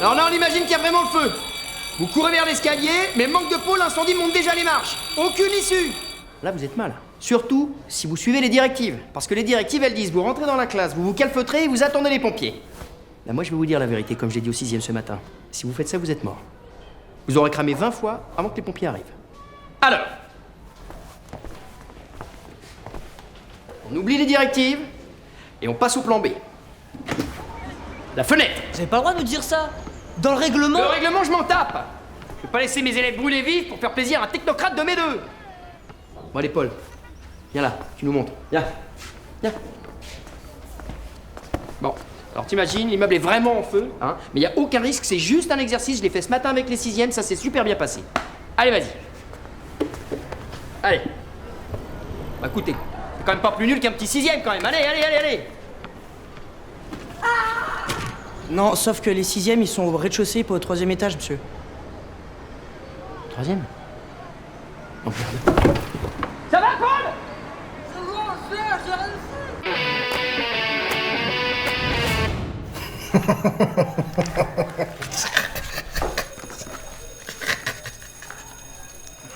Alors là, on imagine qu'il y a vraiment le feu. Vous courez vers l'escalier, mais manque de peau, l'incendie monte déjà les marches. Aucune issue. Là, vous êtes mal. Surtout si vous suivez les directives. Parce que les directives, elles disent, vous rentrez dans la classe, vous vous calfeutrez et vous attendez les pompiers. Là, moi, je vais vous dire la vérité, comme je l'ai dit au 6e ce matin. Si vous faites ça, vous êtes mort. Vous aurez cramé 20 fois avant que les pompiers arrivent. Alors, on oublie les directives et on passe au plan B. La fenêtre. Vous avez pas le droit de nous dire ça. Dans le règlement. Le règlement, je m'en tape. Je vais pas laisser mes élèves brûler vifs pour faire plaisir à un technocrate de mes deux. Bon, allez, Paul. Viens là, tu nous montres. Viens. Viens. Bon, alors t'imagines, l'immeuble est vraiment en feu, hein, mais il n'y a aucun risque, c'est juste un exercice, je l'ai fait ce matin avec les 6e, ça s'est super bien passé. Allez, vas-y. Allez. Bah écoutez, c'est quand même pas plus nul qu'un petit 6e quand même. Allez, allez, allez, allez. Non, sauf que les 6e, ils sont au rez-de-chaussée, pas au 3e étage, monsieur. 3e. Ça va, Paul?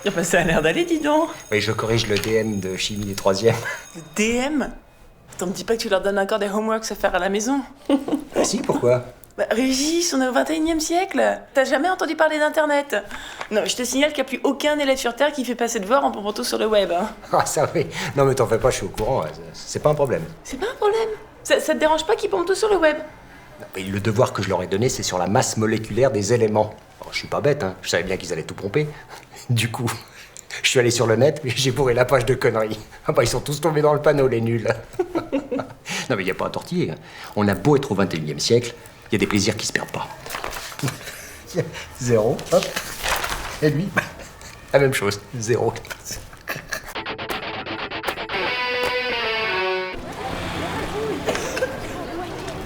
Ah bah ça a l'air d'aller, dis donc. Oui, je corrige le DM de chimie des 3e. Le DM? Attends, me dis pas que tu leur donnes encore des homeworks à faire à la maison. Ah si, pourquoi? Bah Régis, on est au 21e siècle. T'as jamais entendu parler d'Internet? Non, je te signale qu'il n'y a plus aucun élève sur Terre qui fait passer devoir en pompant tout sur le web. Hein. Ah ça oui. Non mais t'en fais pas, je suis au courant, c'est pas un problème. C'est pas un problème. Ça te dérange pas qu'ils pompent tout sur le web? Non, mais le devoir que je leur ai donné, c'est sur la masse moléculaire des éléments. Alors, je suis pas bête, hein. Je savais bien qu'ils allaient tout pomper. Du coup, je suis allé sur le net, j'ai bourré la page de conneries. Ah bah ils sont tous tombés dans le panneau, les nuls. Non mais y a pas à tortiller. Hein. On a beau être au 21e siècle, il y a des plaisirs qui se perdent pas. 0, hop. Et lui, la même chose, 0.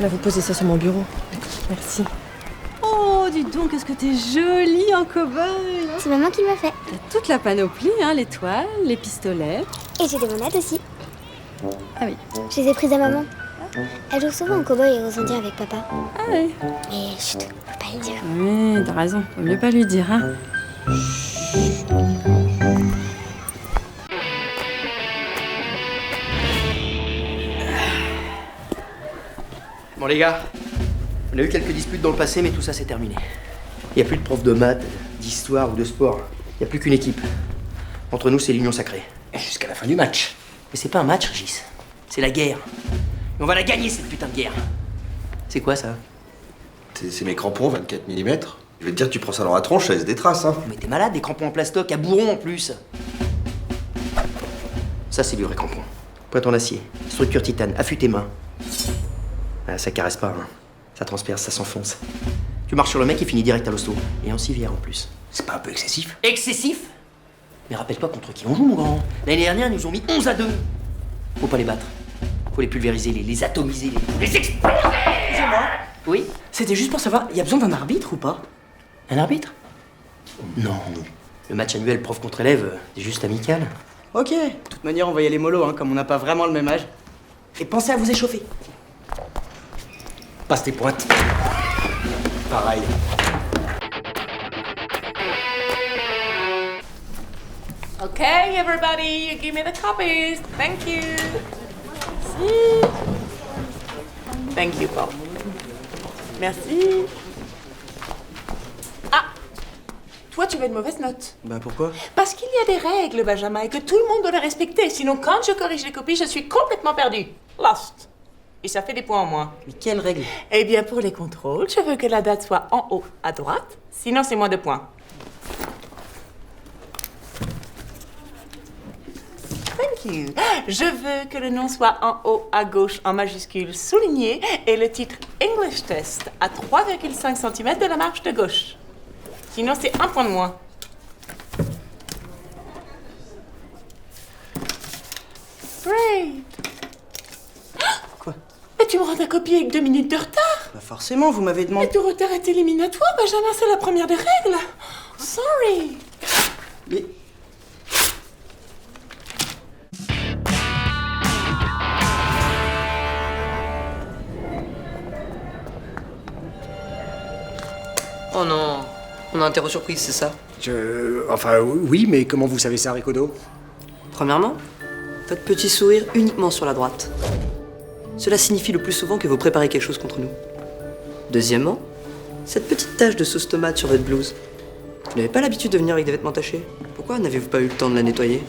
Là, vous posez ça sur mon bureau. Merci. Oh, dis donc, est-ce que t'es jolie en cow-boy. C'est maman qui m'a fait. T'as toute la panoplie, hein, les toiles, les pistolets. Et j'ai des monettes aussi. Ah oui. Je les ai prises à maman. Elle joue souvent en cow-boy et aux Indiens avec papa. Ah oui. Mais chut, faut pas le dire. Oui, t'as raison. Faut mieux pas lui dire, hein. Bon les gars, on a eu quelques disputes dans le passé, mais tout ça c'est terminé. Il n'y a plus de prof de maths, d'histoire ou de sport. Il n'y a plus qu'une équipe. Entre nous, c'est l'union sacrée. Jusqu'à la fin du match. Mais c'est pas un match, Régis. C'est la guerre. Et on va la gagner, cette putain de guerre. C'est quoi ça? C'est mes crampons 24 mm. Je vais te dire, tu prends ça dans la tronche, ça laisse des traces, hein. Mais t'es malade, des crampons en plastoc, à bourron en plus. Ça, c'est du vrai crampon. Pointe en acier, structure titane, affûte tes mains. Ah, ça caresse pas, hein. Ça transperce, ça s'enfonce. Tu marches sur le mec et finit direct à l'hosto. Et en civière en plus. C'est pas un peu excessif? Excessif? Mais rappelle-toi contre qui on joue, mon grand. L'année dernière, ils nous ont mis 11 à 2. Faut pas les battre. Faut les pulvériser, les atomiser, les exploser. Excusez-moi. Oui? C'était juste pour savoir, il y a besoin d'un arbitre ou pas? Un arbitre? Non. Le match annuel prof contre élève, c'est juste amical. Ok. De toute manière, on va y aller mollo, hein, comme on n'a pas vraiment le même âge. Et pensez à vous échauffer. Passe tes pointes. Pareil. Okay, everybody, you give me the copies. Thank you. Thank you, Paul. Merci. Ah, toi, tu veux une mauvaise note. Bah pourquoi? Parce qu'il y a des règles, Benjamin, et que tout le monde doit les respecter. Sinon, quand je corrige les copies, je suis complètement perdue. Lost. Et ça fait des points en moins. Mais quelle règle? Eh bien, pour les contrôles, je veux que la date soit en haut à droite. Sinon, c'est moins de points. Thank you. Je veux que le nom soit en haut à gauche en majuscule souligné et le titre English Test à 3,5 cm de la marge de gauche. Sinon, c'est un point de moins. Great. Quoi? Mais tu me rends ta copie avec 2 minutes de retard? Bah forcément, vous m'avez demandé... Mais tout retard est éliminatoire, Benjamin, c'est la première des règles. Sorry. Mais... Oh non, on a interro surprise, c'est ça? Enfin, oui, mais comment vous savez ça, Rikodo? Premièrement, votre petit sourire uniquement sur la droite. Cela signifie le plus souvent que vous préparez quelque chose contre nous. Deuxièmement, cette petite tache de sauce tomate sur votre blouse. Vous n'avez pas l'habitude de venir avec des vêtements tachés. Pourquoi n'avez-vous pas eu le temps de la nettoyer?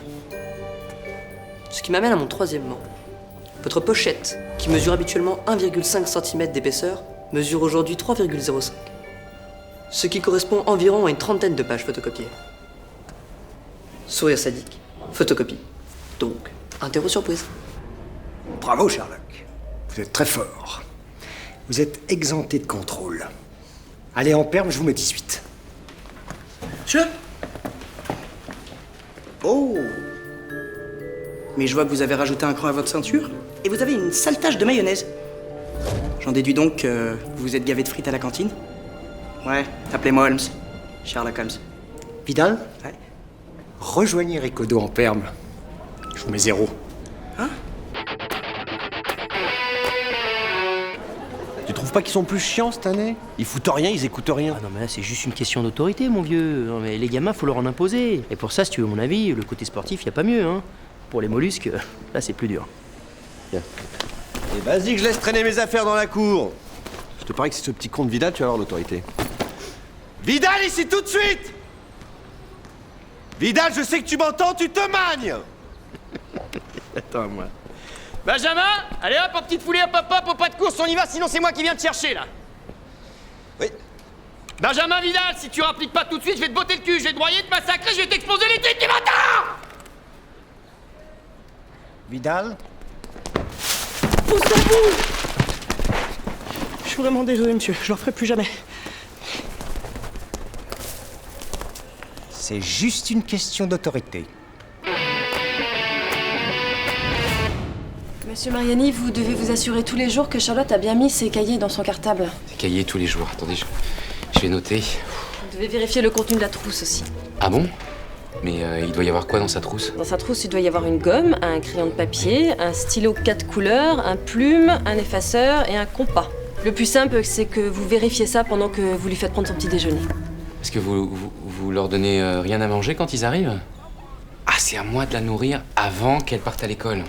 Ce qui m'amène à mon troisièmement. Votre pochette, qui mesure habituellement 1,5 cm d'épaisseur, mesure aujourd'hui 3,05. Ce qui correspond environ à une trentaine de pages photocopiées. Sourire sadique, photocopie. Donc, interro surprise. Bravo, Sherlock. Vous êtes très fort. Vous êtes exempté de contrôle. Allez, en perme, je vous mets 18. Monsieur? Oh! Mais je vois que vous avez rajouté un cran à votre ceinture et vous avez une sale tache de mayonnaise. J'en déduis donc que vous vous êtes gavé de frites à la cantine? Ouais, appelez-moi Holmes. Sherlock Holmes. Vidal, Ouais. rejoignez Rikodo en perme. Je vous mets 0. Hein? Tu trouves pas qu'ils sont plus chiants cette année? Ils foutent rien, ils écoutent rien. Ah non, mais là, c'est juste une question d'autorité, mon vieux. Non, mais les gamins, faut leur en imposer. Et pour ça, si tu veux mon avis, le côté sportif, y a pas mieux, hein. Pour les mollusques, là, c'est plus dur. Et vas-y que je laisse traîner mes affaires dans la cour. Je te parie que c'est ce petit con de Vidal, tu vas avoir l'autorité. Vidal, ici tout de suite! Vidal, je sais que tu m'entends, tu te magnes! Attends, moi. Benjamin, allez hop, en petite foulée, hop, hop, hop, au pas de course, on y va, sinon c'est moi qui viens te chercher, là. Oui. Benjamin Vidal, si tu rappliques pas tout de suite, je vais te botter le cul, je vais te broyer, te massacrer, je vais t'exploser les têtes, tu m'entends? Vidal, Je suis vraiment désolé, monsieur. Je le referai plus jamais. c'est juste une question d'autorité. Monsieur Mariani, vous devez vous assurer tous les jours que Charlotte a bien mis ses cahiers dans son cartable. Des cahiers tous les jours. Attendez, je vais noter. Vous devez vérifier le contenu de la trousse aussi. Ah bon? Mais il doit y avoir quoi dans sa trousse? Dans sa trousse, il doit y avoir une gomme, un crayon de papier, un stylo 4 couleurs, un plume, un effaceur et un compas. Le plus simple, c'est que vous vérifiez ça pendant que vous lui faites prendre son petit déjeuner. Est-ce que vous leur donnez rien à manger quand ils arrivent? Ah, c'est à moi de la nourrir avant qu'elle parte à l'école.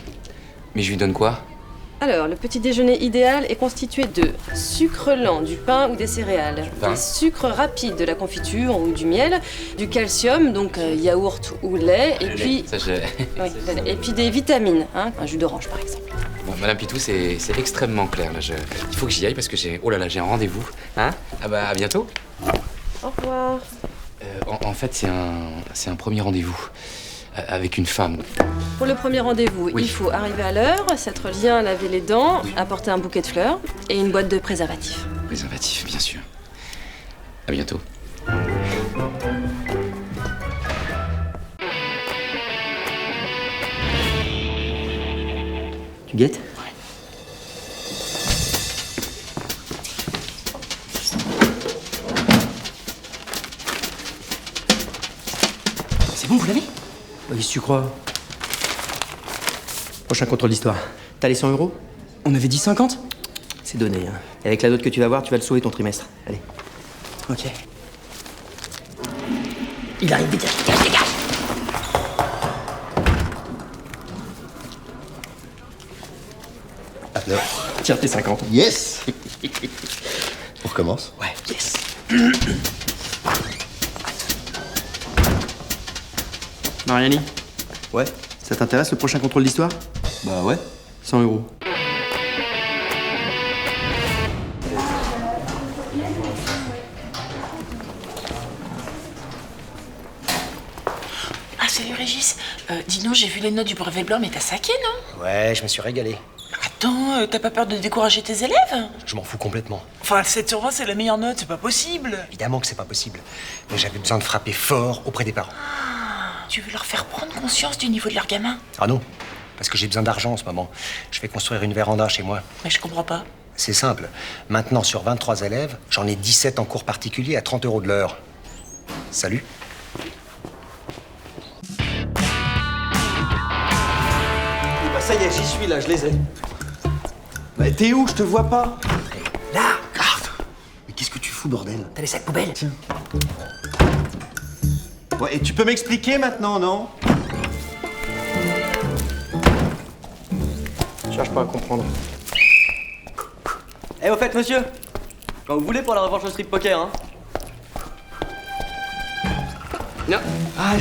Mais je lui donne quoi? Alors, le petit déjeuner idéal est constitué de sucre lent, du pain ou des céréales, Pain. des sucres rapides, de la confiture ou du miel, du calcium, donc yaourt ou lait, et puis... Ça, Oui, et puis des vitamines, hein, un jus d'orange par exemple. Bon, Madame Pitou, c'est extrêmement clair. Là, il faut que j'y aille parce que j'ai... Oh là là, j'ai un rendez-vous. Hein? Ah bah, à bientôt. Au revoir. En fait, c'est un premier rendez-vous avec une femme. Pour le premier rendez-vous, Oui. il faut arriver à l'heure, s'être bien lavé les dents, apporter un bouquet de fleurs et une boîte de préservatifs. Préservatif, bien sûr. À bientôt. Tu guettes? C'est bon, vous l'avez? Qu'est-ce que tu crois? Prochain contrôle d'histoire. T'as les 100 euros? On avait dit 50? C'est donné, hein. Et avec la dot que tu vas voir, tu vas le sauver ton trimestre. Allez. Ok. Il arrive, dégage, dégage, dégage! Alors, Tiens, tes 50. yes! On recommence? Ouais, yes. Mariani, Ouais. ça t'intéresse le prochain contrôle d'histoire? Bah ouais. 100 euros. Ah, salut Régis. Dis donc, j'ai vu les notes du brevet blanc, mais t'as saqué, non? Ouais, je me suis régalé. Attends, t'as pas peur de décourager tes élèves? Je m'en fous complètement. Enfin, 7 sur 20, c'est la meilleure note, c'est pas possible. Évidemment que c'est pas possible. Mais j'avais besoin de frapper fort auprès des parents. Tu veux leur faire prendre conscience du niveau de leur gamin? Ah non, parce que j'ai besoin d'argent en ce moment. Je vais construire une véranda chez moi. Mais je comprends pas. C'est simple. Maintenant, sur 23 élèves, j'en ai 17 en cours particulier à 30 € de l'heure. Salut. Bah ça y est, j'y suis là, je les ai. Bah t'es où? Je te vois pas. Là, regarde. Mais qu'est-ce que tu fous, bordel? T'as les sacs poubelles? Tiens. Ouais, et tu peux m'expliquer maintenant, non? Cherche pas à comprendre. Eh, au fait, monsieur, quand vous voulez pour la revanche au strip poker, hein. Non. Ah,